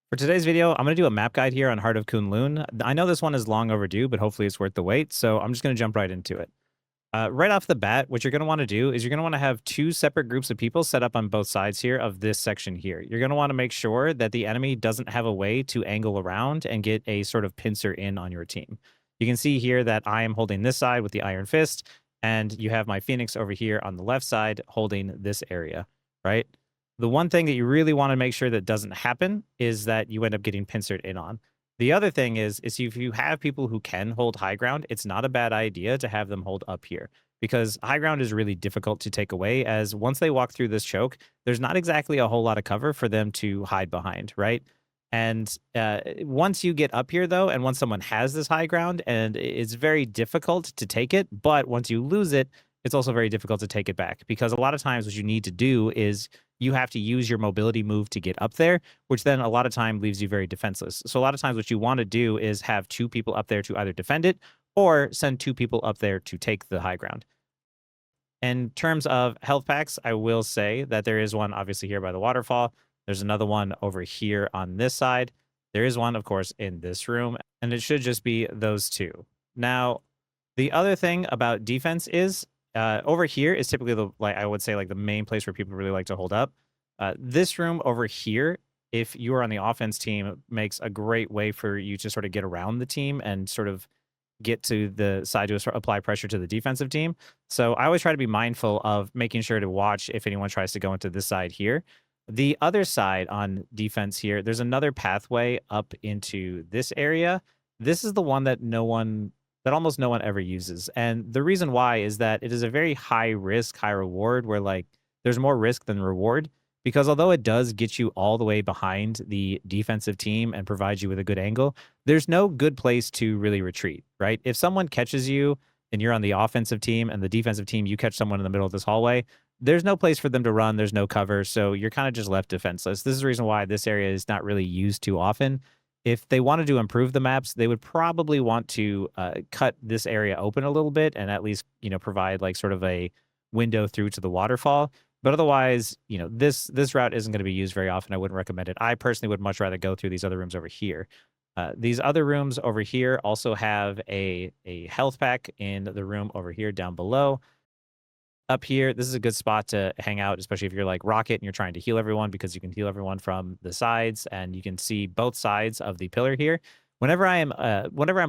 For today's video, I'm going to do a map guide here on Heart of Kunlun. I know this one is long overdue, but hopefully it's worth the wait, so I'm just going to jump right into it. Right off the bat, what you're going to want to do is you're going to want to have two separate groups of people set up on both sides here of this section here. You're going to want to make sure that the enemy doesn't have a way to angle around and get a sort of pincer in on your team. You can see here that I am holding this side with the Iron Fist, and you have my Phoenix over here on the left side holding this area, right? The one thing that you really want to make sure that doesn't happen is that you end up getting pincered in on. The other thing is if you have people who can hold high ground, it's not a bad idea to have them hold up here because high ground is really difficult to take away as once they walk through this choke, there's not exactly a whole lot of cover for them to hide behind, right? And once you get up here, though, and once someone has this high ground, and it's very difficult to take it, but once you lose it, it's also very difficult to take it back because a lot of times what you need to do is you have to use your mobility move to get up there, which then a lot of time leaves you very defenseless. So a lot of times what you want to do is have two people up there to either defend it or send two people up there to take the high ground. In terms of health packs, I will say that there is one obviously here by the waterfall. There's another one over here on this side. There is one, of course, in this room, and it should just be those two. Now, the other thing about defense is over here is typically the I would say like the main place where people really like to hold up. This room over here, if you are on the offense team, makes a great way for you to sort of get around the team and sort of get to the side to apply pressure to the defensive team. So I always try to be mindful of making sure to watch if anyone tries to go into this side here. The other side on defense here, there's another pathway up into this area. This is the one that almost no one ever uses. And the reason why is that it is a very high risk, high reward where like there's more risk than reward because although it does get you all the way behind the defensive team and provide you with a good angle, there's no good place to really retreat, right? If someone catches you and you're on the offensive team and the defensive team, you catch someone in the middle of this hallway, there's no place for them to run. There's no cover. So you're kind of just left defenseless. This is the reason why this area is not really used too often. If they wanted to improve the maps, they would probably want to cut this area open a little bit and at least, provide like sort of a window through to the waterfall. But otherwise, this route isn't going to be used very often. I wouldn't recommend it. I personally would much rather go through these other rooms over here. These other rooms over here also have a health pack in the room over here down below. Up here, this is a good spot to hang out, especially if you're like Rocket and you're trying to heal everyone because you can heal everyone from the sides and you can see both sides of the pillar here. Whenever I'm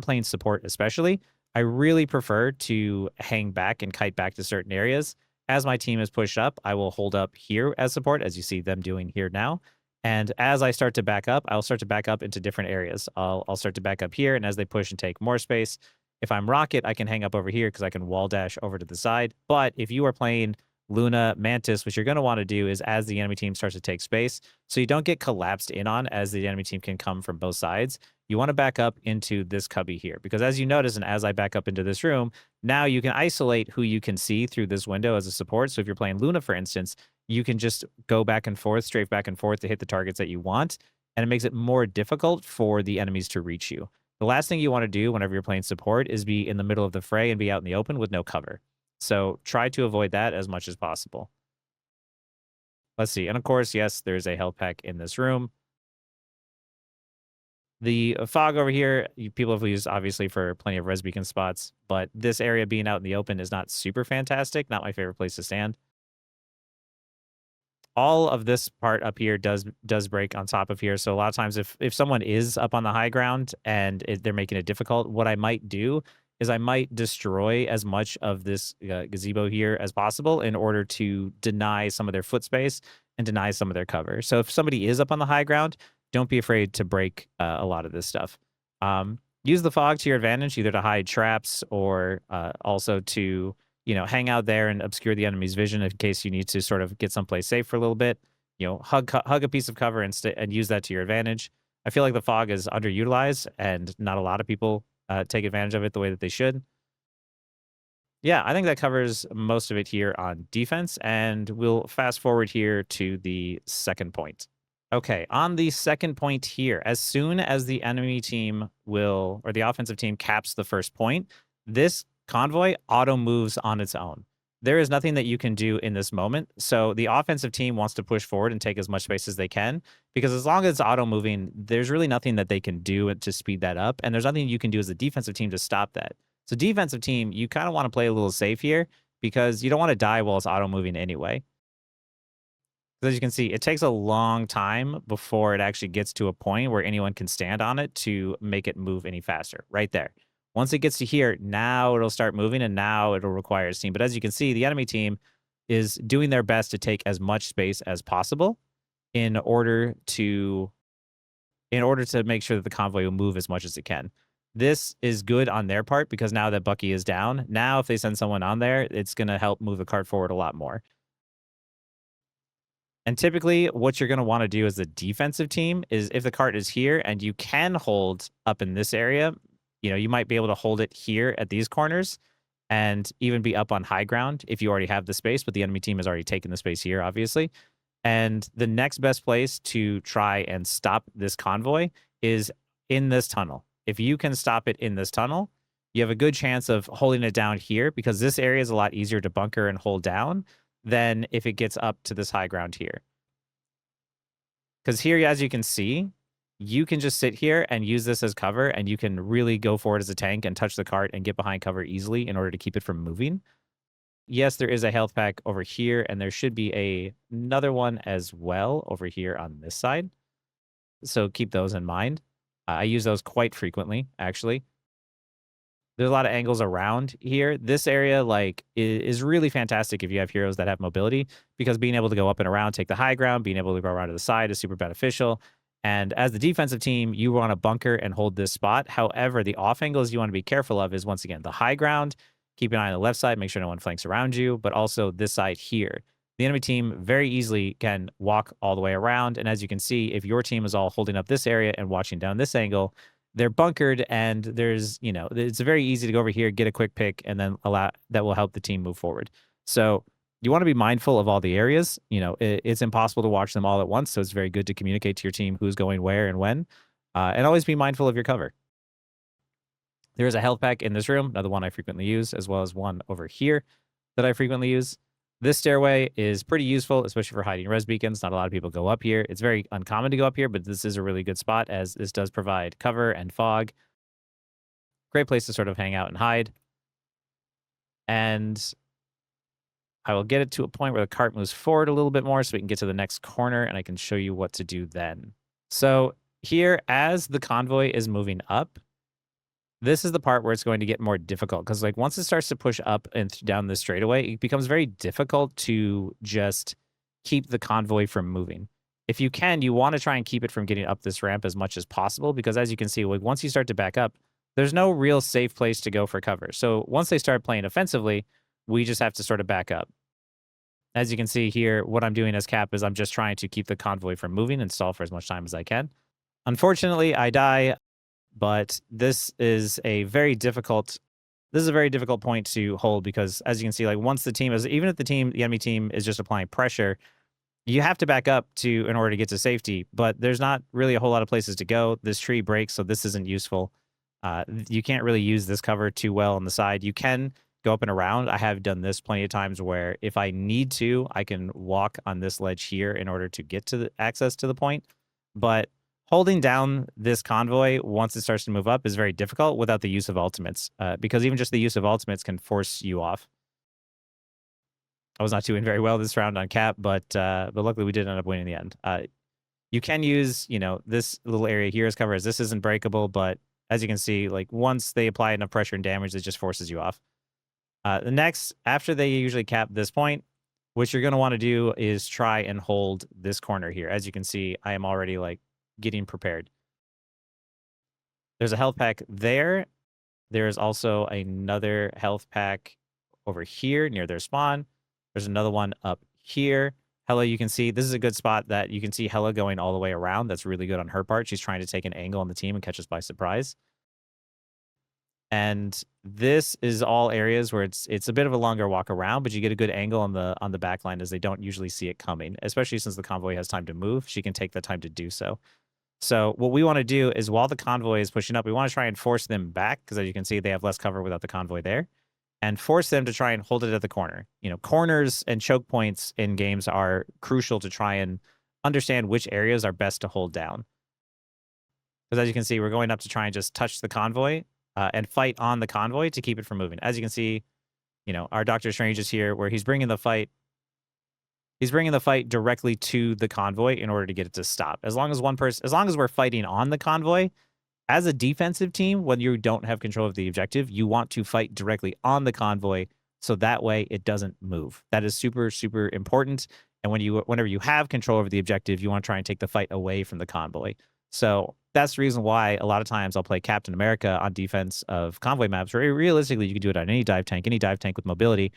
playing support, especially, I really prefer to hang back and kite back to certain areas. As my team is pushed up, I will hold up here as support, as you see them doing here now. And as I start to back up, I'll start to back up into different areas. I'll start to back up here, and as they push and take more space, if I'm Rocket, I can hang up over here because I can wall dash over to the side. But if you are playing Luna, Mantis, what you're going to want to do is as the enemy team starts to take space, so you don't get collapsed in on as the enemy team can come from both sides, you want to back up into this cubby here. Because as you notice, and as I back up into this room, now you can isolate who you can see through this window as a support. So if you're playing Luna, for instance, you can just go back and forth, strafe back and forth to hit the targets that you want. And it makes it more difficult for the enemies to reach you. The last thing you want to do whenever you're playing support is be in the middle of the fray and be out in the open with no cover. So try to avoid that as much as possible. Let's see. And of course, yes, there's a health pack in this room. The fog over here, people have used obviously for plenty of res beacon spots, but this area being out in the open is not super fantastic. Not my favorite place to stand. All of this part up here does break on top of here. So a lot of times if someone is up on the high ground and they're making it difficult, what I might do is I might destroy as much of this gazebo here as possible in order to deny some of their foot space and deny some of their cover. So if somebody is up on the high ground, don't be afraid to break a lot of this stuff. Use the fog to your advantage, either to hide traps or also to hang out there and obscure the enemy's vision in case you need to sort of get someplace safe for a little bit. Hug a piece of cover and use that to your advantage. I feel like the fog is underutilized and not a lot of people take advantage of it the way that they should. Yeah, I think that covers most of it here on defense, and we'll fast forward here to the second point. Okay, on the second point here, as soon as the enemy team or the offensive team caps the first point, this convoy auto moves on its own. there is nothing that you can do in this moment. So the offensive team wants to push forward and take as much space as they can, because as long as it's auto moving, there's really nothing that they can do to speed that up. And there's nothing you can do as a defensive team to stop that. So defensive team, you kind of want to play a little safe here because you don't want to die while it's auto moving anyway. As you can see, it takes a long time before it actually gets to a point where anyone can stand on it to make it move any faster. Right there. Once it gets to here, now it'll start moving and now it'll require a team. But as you can see, the enemy team is doing their best to take as much space as possible in order to make sure that the convoy will move as much as it can. This is good on their part because now that Bucky is down, now if they send someone on there, it's going to help move the cart forward a lot more. And typically, what you're going to want to do as a defensive team is if the cart is here and you can hold up in this area, you might be able to hold it here at these corners and even be up on high ground if you already have the space, but the enemy team has already taken the space here, obviously. And the next best place to try and stop this convoy is in this tunnel. If you can stop it in this tunnel, you have a good chance of holding it down here because this area is a lot easier to bunker and hold down than if it gets up to this high ground here. Because here, as you can see, you can just sit here and use this as cover, and you can really go forward as a tank and touch the cart and get behind cover easily in order to keep it from moving. Yes, there is a health pack over here, and there should be another one as well over here on this side. So keep those in mind. I use those quite frequently, actually. There's a lot of angles around here. This area is really fantastic if you have heroes that have mobility, because being able to go up and around, take the high ground, being able to go around to the side is super beneficial. And as the defensive team, you want to bunker and hold this spot. However, the off angles you want to be careful of is, once again, the high ground. Keep an eye on the left side, make sure no one flanks around you, but also this side here. The enemy team very easily can walk all the way around. And as you can see, if your team is all holding up this area and watching down this angle, they're bunkered, and it's very easy to go over here, get a quick pick, and then that will help the team move forward. So you want to be mindful of all the areas. It's impossible to watch them all at once, so it's very good to communicate to your team who's going where and when, and always be mindful of your cover. There is a health pack in this room, another one I frequently use, as well as one over here that I frequently use. This stairway is pretty useful, especially for hiding res beacons. Not a lot of people go up here. It's very uncommon to go up here, but this is a really good spot as this does provide cover and fog. Great place to sort of hang out and hide. And I will get it to a point where the cart moves forward a little bit more so we can get to the next corner, and I can show you what to do then. So here, as the convoy is moving up, this is the part where it's going to get more difficult, because once it starts to push up and down this straightaway, it becomes very difficult to just keep the convoy from moving. If you can, you want to try and keep it from getting up this ramp as much as possible, because as you can see, once you start to back up, there's no real safe place to go for cover. So once they start playing offensively, we just have to sort of back up. As you can see here, what I'm doing as Cap is I'm just trying to keep the convoy from moving and stall for as much time as I can. Unfortunately, I die. But this is a very difficult point to hold, because as you can see, once the team is, even if the enemy team is just applying pressure, you have to back up in order to get to safety, but there's not really a whole lot of places to go. This tree breaks, so this isn't useful. You can't really use this cover too well on the side. You can go up and around. I have done this plenty of times where if I need to, I can walk on this ledge here in order to get to the access to the point. But holding down this convoy once it starts to move up is very difficult without the use of ultimates, because even just the use of ultimates can force you off. I was not doing very well this round on Cap, but luckily we did end up winning in the end. You can use, this little area here as cover, as this isn't breakable, but as you can see, once they apply enough pressure and damage, it just forces you off. The next, after they usually cap this point, what you're going to want to do is try and hold this corner here. As you can see, I am already getting prepared. There's a health pack there. There's also another health pack over here near their spawn. There's another one up here. Hela, you can see this is a good spot that you can see Hela going all the way around. That's really good on her part. She's trying to take an angle on the team and catch us by surprise. And this is all areas where it's a bit of a longer walk around, but you get a good angle on the back line, as they don't usually see it coming, especially since the convoy has time to move. She can take the time to do so. So what we want to do is, while the convoy is pushing up, we want to try and force them back, because as you can see, they have less cover without the convoy there. and force them to try and hold it at the corner. Corners and choke points in games are crucial to try and understand which areas are best to hold down. Because as you can see, we're going up to try and just touch the convoy and fight on the convoy to keep it from moving. As you can see, our Doctor Strange is here where he's bringing the fight. He's bringing the fight directly to the convoy in order to get it to stop. As long as we're fighting on the convoy, as a defensive team, when you don't have control of the objective, you want to fight directly on the convoy so that way it doesn't move. That is super, super important. And whenever you have control over the objective, you want to try and take the fight away from the convoy. So that's the reason why a lot of times I'll play Captain America on defense of convoy maps, where realistically you can do it on any dive tank with mobility,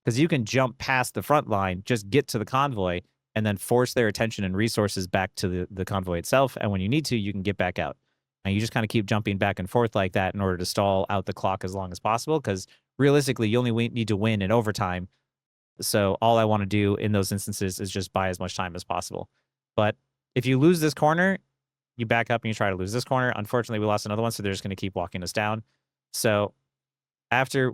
because you can jump past the front line, just get to the convoy, and then force their attention and resources back to the convoy itself. And when you need to, you can get back out. And you just kind of keep jumping back and forth like that in order to stall out the clock as long as possible, because realistically, you only need to win in overtime. So all I want to do in those instances is just buy as much time as possible. But if you lose this corner, you back up and you try to lose this corner. Unfortunately, we lost another one, so they're just going to keep walking us down. So after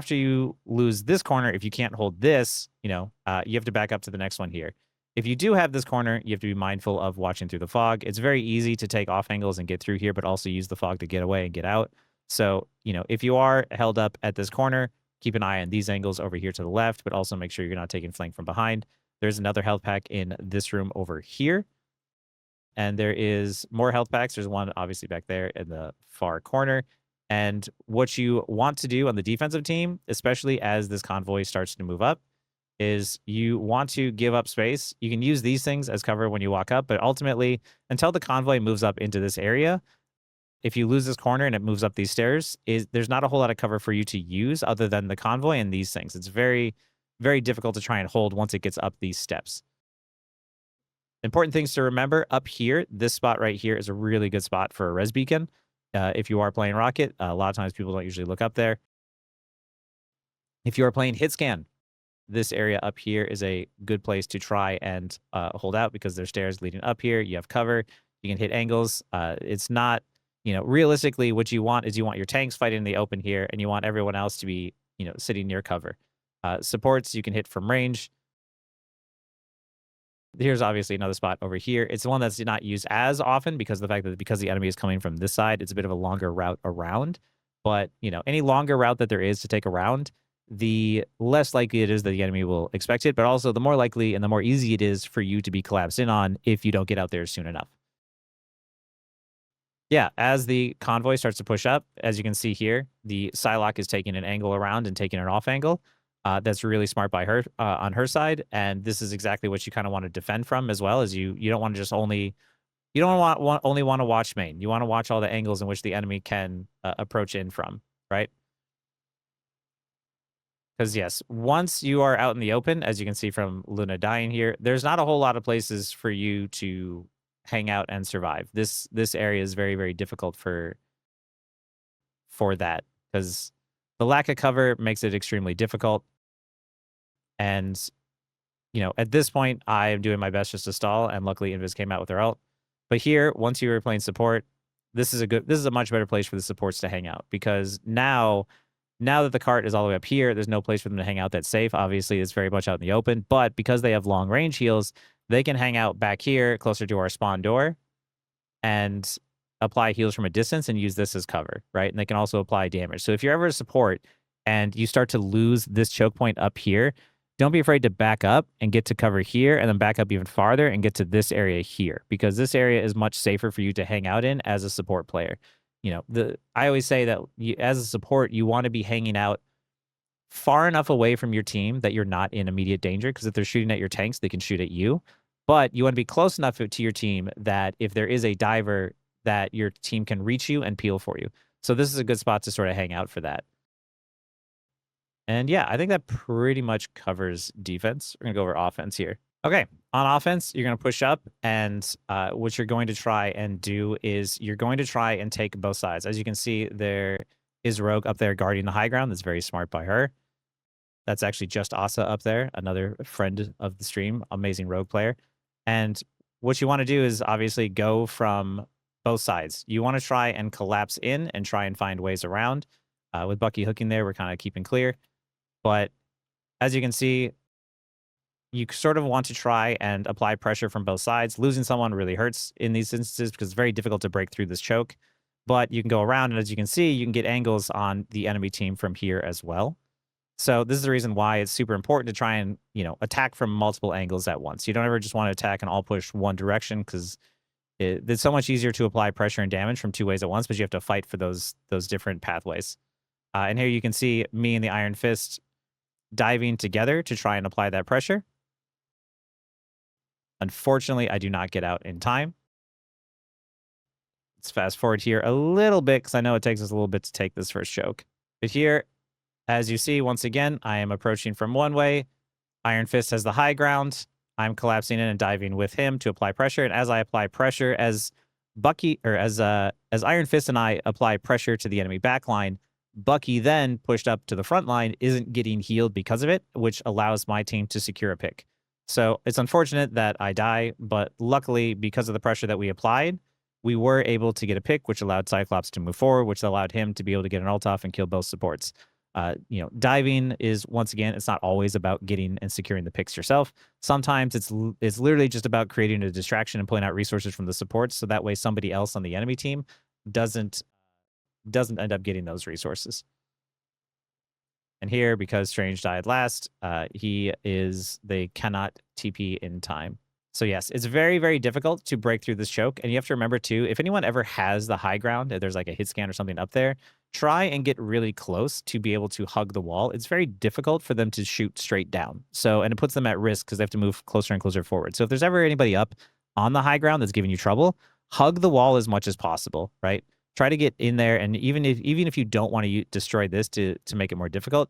you lose this corner, if you can't hold this, you have to back up to the next one here. If you do have this corner, you have to be mindful of watching through the fog. It's very easy to take off angles and get through here, but also use the fog to get away and get out. So, if you are held up at this corner, keep an eye on these angles over here to the left, but also make sure you're not taking flank from behind. There's another health pack in this room over here. And there is more health packs. There's one obviously back there in the far corner. And what you want to do on the defensive team, especially as this convoy starts to move up, is you want to give up space. You can use these things as cover when you walk up, but ultimately, until the convoy moves up into this area, if you lose this corner and it moves up these stairs, there's not a whole lot of cover for you to use other than the convoy and these things. It's very, very difficult to try and hold once it gets up these steps. Important things to remember up here, this spot right here is a really good spot for a res beacon. If you are playing Rocket, a lot of times people don't usually look up there. If you are playing hit scan, this area up here is a good place to try and hold out, because there's stairs leading up here. You have cover. You can hit angles. It's not, realistically, what you want is you want your tanks fighting in the open here, and you want everyone else to be, sitting near cover. Supports, you can hit from range. Here's obviously another spot over here. It's the one that's not used as often because of the fact that the enemy is coming from this side, it's a bit of a longer route around. But, any longer route that there is to take around, the less likely it is that the enemy will expect it, but also the more likely and the more easy it is for you to be collapsed in on if you don't get out there soon enough. Yeah, as the convoy starts to push up, as you can see here, the Psylocke is taking an angle around and taking an off angle. That's really smart by her on her side, and this is exactly what you kind of want to defend from as well. As you don't want to just only only want to watch main. You want to watch all the angles in which the enemy can approach in from, right? Because yes, once you are out in the open, as you can see from Luna dying here, there's not a whole lot of places for you to hang out and survive. This area is very, very difficult for that, because the lack of cover makes it extremely difficult. And, at this point, I am doing my best just to stall, and luckily Invis came out with her ult. But here, once you were playing support, this is a much better place for the supports to hang out, because now that the cart is all the way up here, there's no place for them to hang out that's safe. Obviously, it's very much out in the open, but because they have long range heals, they can hang out back here closer to our spawn door and apply heals from a distance and use this as cover, right? And they can also apply damage. So if you're ever a support and you start to lose this choke point up here, don't be afraid to back up and get to cover here, and then back up even farther and get to this area here, because this area is much safer for you to hang out in as a support player. I always say that as a support, you want to be hanging out far enough away from your team that you're not in immediate danger, because if they're shooting at your tanks, they can shoot at you. But you want to be close enough to your team that if there is a diver, that your team can reach you and peel for you. So this is a good spot to sort of hang out for that. And yeah, I think that pretty much covers defense. We're going to go over offense here. Okay, on offense, you're going to push up, and what you're going to try and do is you're going to try and take both sides. As you can see, there is Rogue up there guarding the high ground. That's very smart by her. That's actually just Asa up there, another friend of the stream, amazing Rogue player. And what you want to do is obviously go from both sides. You want to try and collapse in and try and find ways around. With Bucky hooking there, we're kind of keeping clear. But as you can see, you sort of want to try and apply pressure from both sides. Losing someone really hurts in these instances because it's very difficult to break through this choke. But you can go around, and as you can see, you can get angles on the enemy team from here as well. So this is the reason why it's super important to try and, attack from multiple angles at once. You don't ever just want to attack and all push one direction because it's so much easier to apply pressure and damage from two ways at once, but you have to fight for those different pathways. And here you can see me and the Iron Fist diving together to try and apply that pressure. Unfortunately, I do not get out in time. Let's fast forward here a little bit because I know it takes us a little bit to take this first choke. But here, as you see, once again, I am approaching from one way. Iron Fist has the high ground. I'm collapsing in and diving with him to apply pressure. And as I apply pressure, as Iron Fist and I apply pressure to the enemy backline, Bucky then pushed up to the front line isn't getting healed because of it, which allows my team to secure a pick. So it's unfortunate that I die, but luckily, because of the pressure that we applied, we were able to get a pick, which allowed Cyclops to move forward, which allowed him to be able to get an ult off and kill both supports. Diving is, once again, it's not always about getting and securing the picks yourself. Sometimes it's literally just about creating a distraction and pulling out resources from the supports, so that way somebody else on the enemy team doesn't end up getting those resources. And here, because Strange died last, they cannot TP in time. So yes, it's very, very difficult to break through this choke. And you have to remember too, if anyone ever has the high ground, if there's like a hit scan or something up there, try and get really close to be able to hug the wall. It's very difficult for them to shoot straight down. And it puts them at risk because they have to move closer and closer forward. So if there's ever anybody up on the high ground that's giving you trouble, hug the wall as much as possible, right? Try to get in there. And even if you don't want to destroy this to make it more difficult,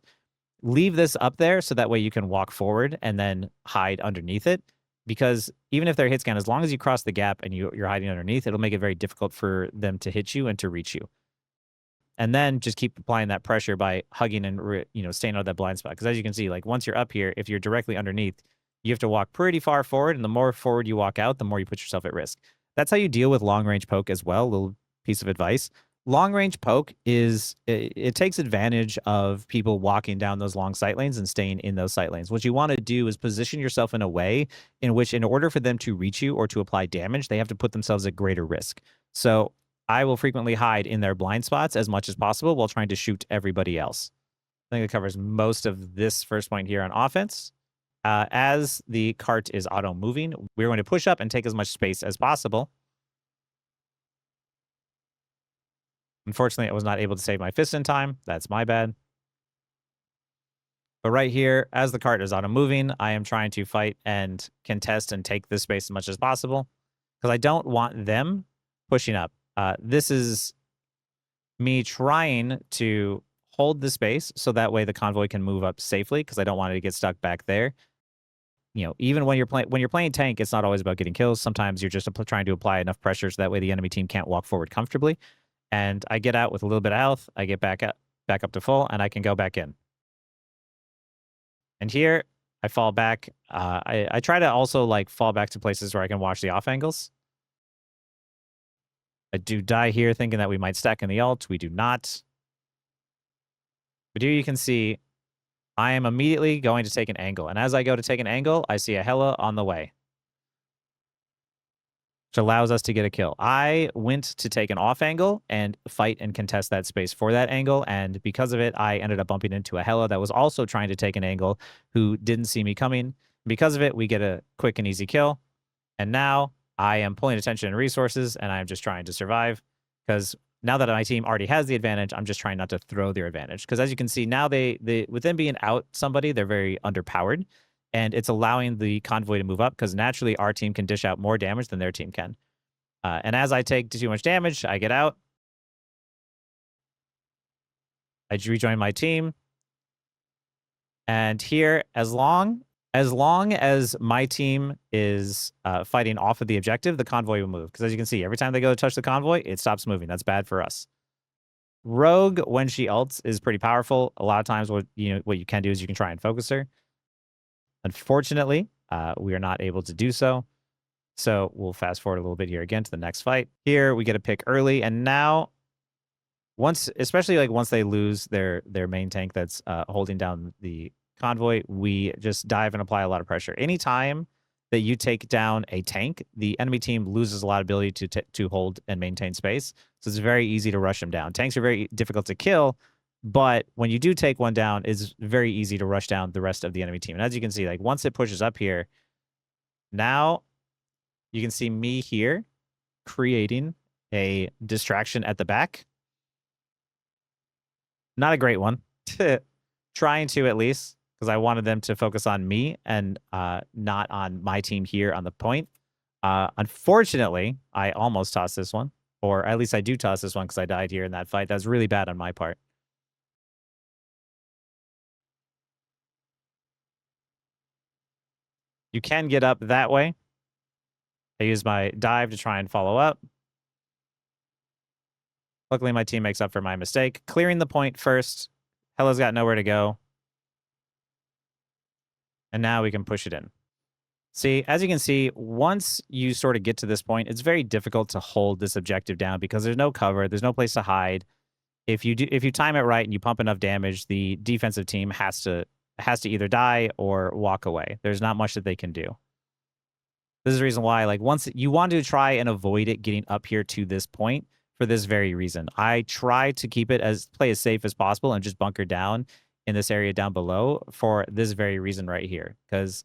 leave this up there so that way you can walk forward and then hide underneath it. Because even if they're hit scan, as long as you cross the gap and you're hiding underneath, it'll make it very difficult for them to hit you and to reach you. And then just keep applying that pressure by hugging and staying out of that blind spot. Because as you can see, like once you're up here, if you're directly underneath, you have to walk pretty far forward. And the more forward you walk out, the more you put yourself at risk. That's how you deal with long range poke as well. A little piece of advice. Long range poke it takes advantage of people walking down those long sight lanes and staying in those sight lanes. What you want to do is position yourself in a way in which, in order for them to reach you or to apply damage, they have to put themselves at greater risk. So I will frequently hide in their blind spots as much as possible while trying to shoot everybody else. I think it covers most of this first point here on offense. As the cart is auto moving, we're going to push up and take as much space as possible. Unfortunately, I was not able to save my fist in time. That's my bad. But right here, as the cart is auto moving, I am trying to fight and contest and take this space as much as possible because I don't want them pushing up. This is me trying to hold the space so that way the convoy can move up safely because I don't want it to get stuck back there. Even when you're playing tank, it's not always about getting kills. Sometimes you're just trying to apply enough pressure so that way the enemy team can't walk forward comfortably. And I get out with a little bit of health. I get back up to full, and I can go back in. And here, I fall back. I try to also fall back to places where I can watch the off angles. I do die here thinking that we might stack in the ult. We do not. But here you can see I am immediately going to take an angle. And as I go to take an angle, I see a Hela on the way, which allows us to get a kill. I went to take an off angle and fight and contest that space for that angle, and because of it, I ended up bumping into a Hela that was also trying to take an angle who didn't see me coming. Because of it, we get a quick and easy kill, and now I am pulling attention and resources, and I'm just trying to survive, because now that my team already has the advantage, I'm just trying not to throw their advantage, because as you can see, now with them being out somebody, they're very underpowered. And it's allowing the convoy to move up because naturally our team can dish out more damage than their team can. And as I take too much damage, I get out. I rejoin my team. And here, as long as my team is fighting off of the objective, the convoy will move. Because as you can see, every time they go to touch the convoy, it stops moving. That's bad for us. Rogue, when she ults, is pretty powerful. A lot of times what you can do is you can try and focus her. Unfortunately, we are not able to do so. So we'll fast forward a little bit here again to the next fight. Here we get a pick early, and now especially like once they lose their main tank that's holding down the convoy, we just dive and apply a lot of pressure. Anytime that you take down a tank, the enemy team loses a lot of ability to hold and maintain space. So it's very easy to rush them down. Tanks are very difficult to kill, but when you do take one down, it's very easy to rush down the rest of the enemy team. And as you can see, like once it pushes up here, now you can see me here creating a distraction at the back. Not a great one. Trying to, at least, because I wanted them to focus on me and not on my team here on the point. Unfortunately, I almost tossed this one. Or at least I do toss this one because I died here in that fight. That was really bad on my part. You can get up that way. I use my dive to try and follow up. Luckily, my team makes up for my mistake. Clearing the point first. Hela's got nowhere to go. And now we can push it in. See, as you can see, once you sort of get to this point, it's very difficult to hold this objective down because there's no cover, there's no place to hide. If you time it right and you pump enough damage, the defensive team has to either die or walk away. There's not much that they can do. This is the reason why, like, once you want to try and avoid it getting up here to this point for this very reason. I try to keep it play as safe as possible and just bunker down in this area down below for this very reason right here. Because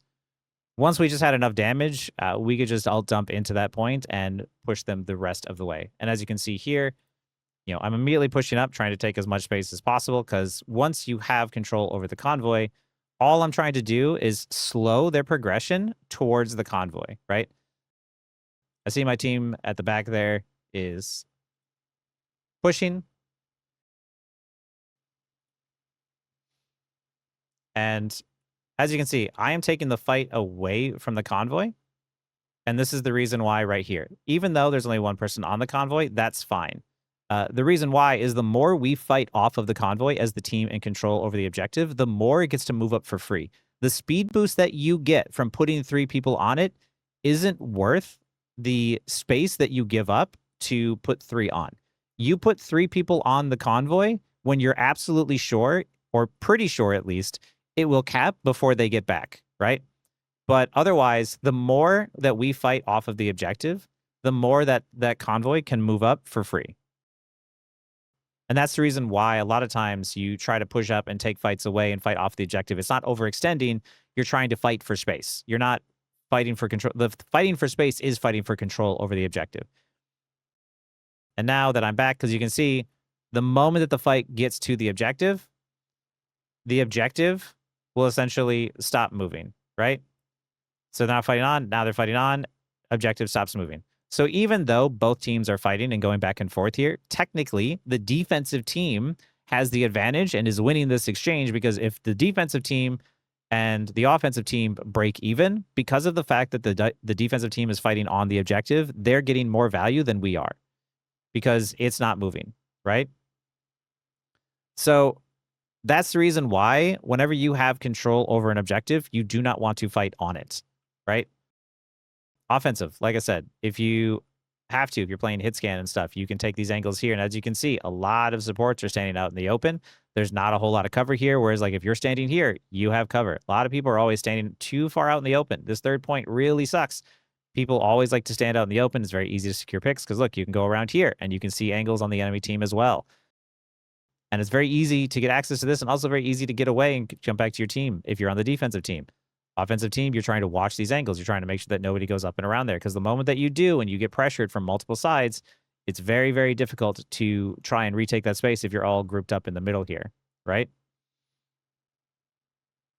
once we just had enough damage, we could just alt dump into that point and push them the rest of the way. And as you can see here, you know, I'm immediately pushing up, trying to take as much space as possible, because once you have control over the convoy, all I'm trying to do is slow their progression towards the convoy, right? I see my team at the back there is pushing. And as you can see, I am taking the fight away from the convoy. And this is the reason why right here. Even though there's only one person on the convoy, that's fine. The reason why is the more we fight off of the convoy as the team in control over the objective, the more it gets to move up for free. The speed boost that you get from putting 3 people on it isn't worth the space that you give up to put 3 on. You put 3 people on the convoy when you're absolutely sure, or pretty sure at least, it will cap before they get back, right? But otherwise, the more that we fight off of the objective, the more that convoy can move up for free. And that's the reason why a lot of times you try to push up and take fights away and fight off the objective. It's not overextending. You're trying to fight for space. You're not fighting for control. The fighting for space is fighting for control over the objective. And now that I'm back, because you can see the moment that the fight gets to the objective will essentially stop moving, right? So they're not fighting on. Now they're fighting on. Objective stops moving. So even though both teams are fighting and going back and forth here, technically the defensive team has the advantage and is winning this exchange, because if the defensive team and the offensive team break even, because of the fact that the defensive team is fighting on the objective, they're getting more value than we are because it's not moving, right? So that's the reason why whenever you have control over an objective, you do not want to fight on it, right? Offensive, like I said, if you have to, if you're playing hit scan and stuff, you can take these angles here. And as you can see, a lot of supports are standing out in the open. There's not a whole lot of cover here. Whereas like if you're standing here, you have cover. A lot of people are always standing too far out in the open. This third point really sucks. People always like to stand out in the open. It's very easy to secure picks because look, you can go around here and you can see angles on the enemy team as well. And it's very easy to get access to this and also very easy to get away and jump back to your team if you're on the defensive team. Offensive team, you're trying to watch these angles. You're trying to make sure that nobody goes up and around there, because the moment that you do and you get pressured from multiple sides, it's very, very difficult to try and retake that space if you're all grouped up in the middle here, right?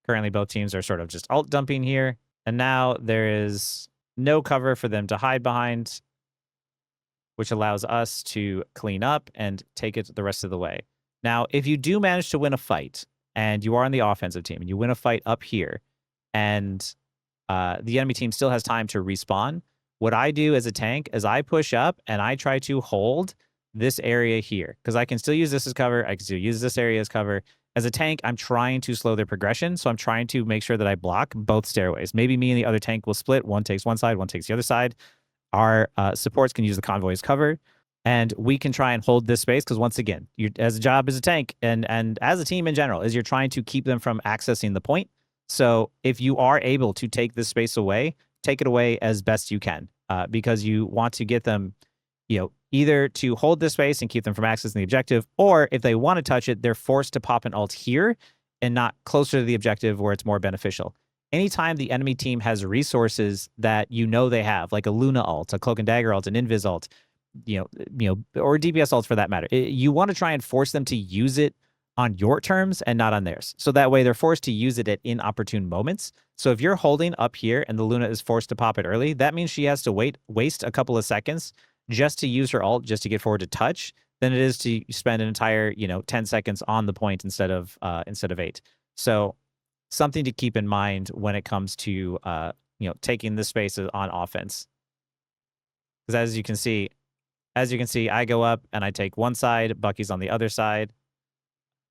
Currently, both teams are sort of just alt dumping here. And now there is no cover for them to hide behind, which allows us to clean up and take it the rest of the way. Now, if you do manage to win a fight and you are on the offensive team and you win a fight up here, and the enemy team still has time to respawn, what I do as a tank is I push up and I try to hold this area here, because I can still use this as cover. I can still use this area as cover. As a tank, I'm trying to slow their progression, so I'm trying to make sure that I block both stairways. Maybe me and the other tank will split. One takes one side, one takes the other side. Our supports can use the convoy as cover. and we can try and hold this space because once again, you as a job as a tank and as a team in general, is you're trying to keep them from accessing the point. So if you are able to take this space away, take it away as best you can, because you want to get them, either to hold this space and keep them from accessing the objective, or if they want to touch it, they're forced to pop an ult here and not closer to the objective where it's more beneficial. Anytime the enemy team has resources that they have, like a Luna ult, a Cloak and Dagger ult, an Invis ult, or DPS ults for that matter, you want to try and force them to use it on your terms and not on theirs. So that way they're forced to use it at inopportune moments. So if you're holding up here and the Luna is forced to pop it early, that means she has to waste a couple of seconds just to use her ult, just to get forward to touch, than it is to spend an entire, 10 seconds on the point instead of 8. So something to keep in mind when it comes to, taking the spaces on offense. Because as you can see, I go up and I take one side, Bucky's on the other side.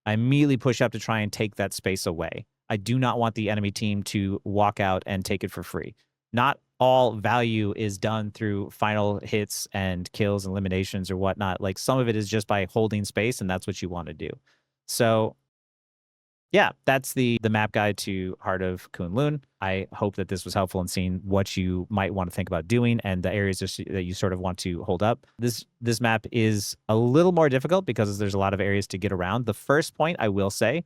I immediately push up to try and take that space away. I do not want the enemy team to walk out and take it for free. Not all value is done through final hits and kills and eliminations or whatnot. Like some of it is just by holding space, and that's what you want to do. So yeah, that's the map guide to Heart of Kunlun. I hope that this was helpful in seeing what you might want to think about doing and the areas that you sort of want to hold up. This map is a little more difficult because there's a lot of areas to get around. The first point, I will say,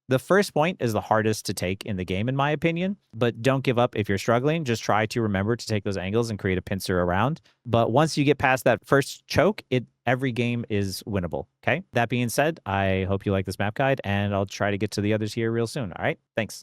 the first point is the hardest to take in the game, in my opinion, but don't give up if you're struggling. Just try to remember to take those angles and create a pincer around. But once you get past that first choke, every game is winnable, okay? That being said, I hope you like this map guide, and I'll try to get to the others here real soon, all right? Thanks.